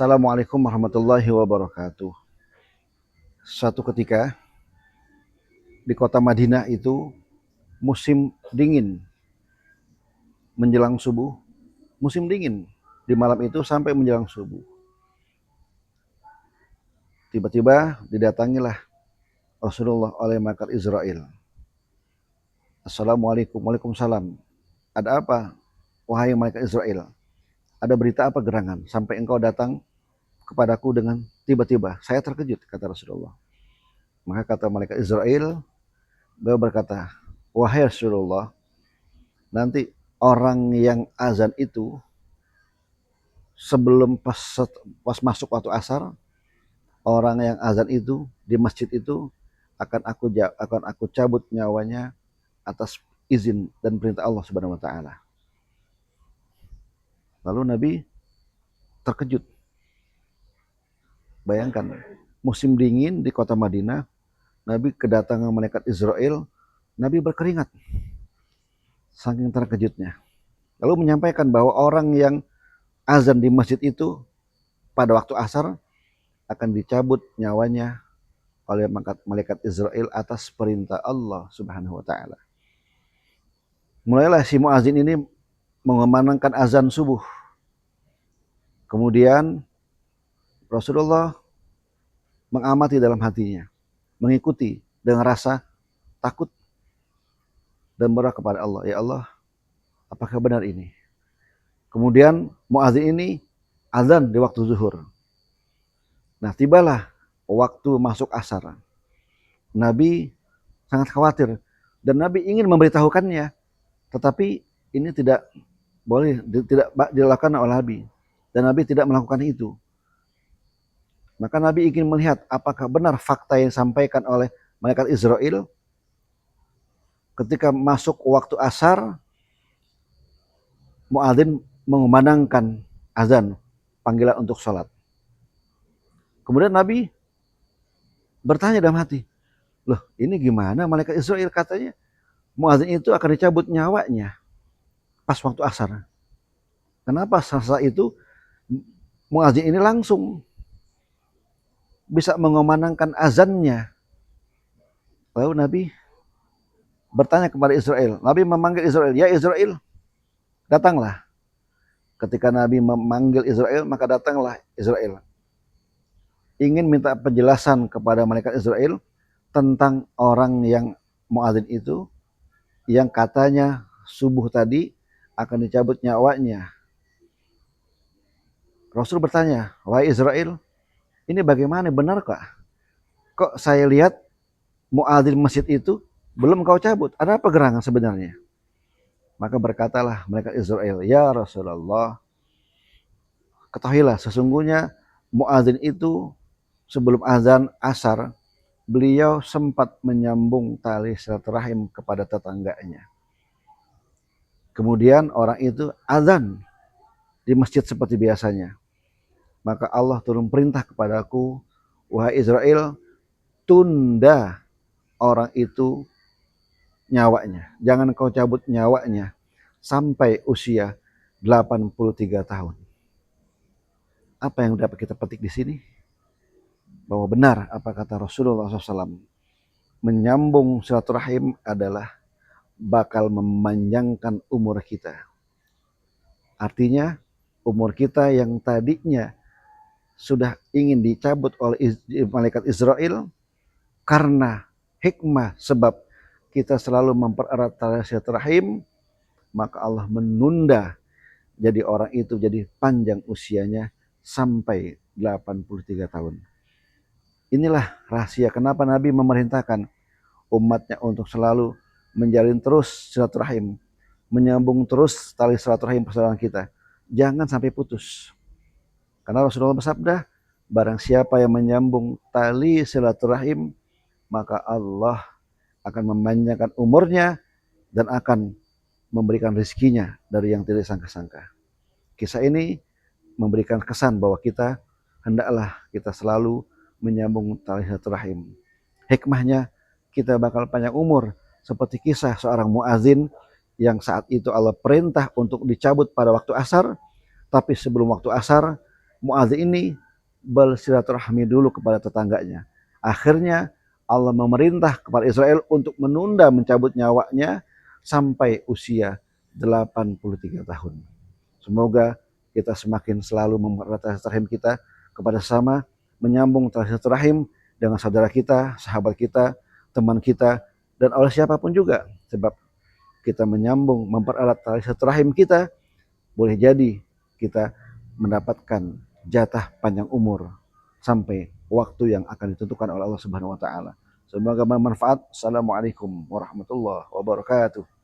Assalamualaikum warahmatullahi wabarakatuh. Suatu ketika di kota Madinah itu musim dingin menjelang subuh, musim dingin di malam itu sampai menjelang subuh. Tiba-tiba didatangilah Rasulullah oleh malaikat Israel. Assalamualaikum, waalaikumsalam. Ada apa, wahai malaikat Israel? Ada berita apa gerangan sampai engkau datang kepadaku dengan tiba-tiba? Saya terkejut, kata Rasulullah. Maka kata malaikat Israel, beliau berkata, wahai Rasulullah, nanti orang yang azan itu sebelum pas masuk waktu asar, orang yang azan itu di masjid itu akan aku cabut nyawanya atas izin dan perintah Allah Subhanahu wa taala. Lalu Nabi terkejut. Bayangkan, musim dingin di kota Madinah, Nabi kedatangan malaikat Israel, Nabi berkeringat saking terkejutnya. Lalu menyampaikan bahwa orang yang azan di masjid itu pada waktu asar akan dicabut nyawanya oleh malaikat Israel atas perintah Allah Subhanahu wa taala. Mulailah si muazin ini mengumandangkan azan subuh. Kemudian Rasulullah mengamati dalam hatinya, mengikuti dengan rasa takut dan berdoa kepada Allah, ya Allah, apakah benar ini? Kemudian muazin ini azan di waktu zuhur. Nah, tibalah waktu masuk asar. Nabi sangat khawatir dan Nabi ingin memberitahukannya, tetapi ini tidak boleh, tidak dilakukan oleh Nabi, dan Nabi tidak melakukan itu. Maka Nabi ingin melihat apakah benar fakta yang disampaikan oleh malaikat Israel ketika masuk waktu asar, muadzin mengumandangkan azan, panggilan untuk sholat. Kemudian Nabi bertanya dalam hati, loh ini gimana, malaikat Israel katanya muadzin itu akan dicabut nyawanya pas waktu asar. Kenapa setelah itu muadzin ini langsung bisa mengumandangkan azannya? Lalu Nabi bertanya kepada Israel. Nabi memanggil Israel, ya Israel, datanglah. Ketika Nabi memanggil Israel, maka datanglah Israel. Ingin minta penjelasan kepada malaikat Israel tentang orang yang muadzin itu, yang katanya subuh tadi akan dicabut nyawanya. Rasul bertanya, wahai Israel, ini bagaimana, benarkah? Kok saya lihat muadzin masjid itu belum kau cabut? Ada apa gerangan sebenarnya? Maka berkatalah malaikat Israel, ya Rasulullah, ketahuilah sesungguhnya muadzin itu sebelum azan asar, beliau sempat menyambung tali silaturahim kepada tetangganya. Kemudian orang itu azan di masjid seperti biasanya. Maka Allah turun perintah kepadaku, wahai Israel, tunda orang itu nyawanya. Jangan kau cabut nyawanya sampai usia 83 tahun. Apa yang dapat kita petik di sini? Bahwa benar apa kata Rasulullah SAW. Menyambung silaturahim adalah bakal memanjangkan umur kita. Artinya umur kita yang tadinya sudah ingin dicabut oleh malaikat Israel karena hikmah sebab kita selalu mempererat tali silaturahim, maka Allah menunda jadi orang itu jadi panjang usianya sampai 83 tahun. Inilah rahasia kenapa Nabi memerintahkan umatnya untuk selalu menjalin terus silaturahim, menyambung terus tali silaturahim persaudaraan kita. Jangan sampai putus. Karena Rasulullah bersabda, barang siapa yang menyambung tali silaturahim, maka Allah akan memanjangkan umurnya dan akan memberikan rezekinya dari yang tidak sangka-sangka. Kisah ini memberikan kesan bahwa kita hendaklah kita selalu menyambung tali silaturahim. Hikmahnya kita bakal panjang umur seperti kisah seorang muazin yang saat itu Allah perintah untuk dicabut pada waktu asar, tapi sebelum waktu asar Muadz ini bersilaturahmi dulu kepada tetangganya. Akhirnya Allah memerintah kepada Israel untuk menunda mencabut nyawanya sampai usia 83 tahun. Semoga kita semakin selalu mempererat tali silaturahim kita kepada sesama, menyambung tali silaturahim dengan saudara kita, sahabat kita, teman kita, dan oleh siapapun juga. Sebab kita menyambung, mempererat tali silaturahim kita, boleh jadi kita mendapatkan jatah panjang umur sampai waktu yang akan ditentukan oleh Allah Subhanahu wa taala. Semoga bermanfaat. Assalamualaikum warahmatullahi wabarakatuh.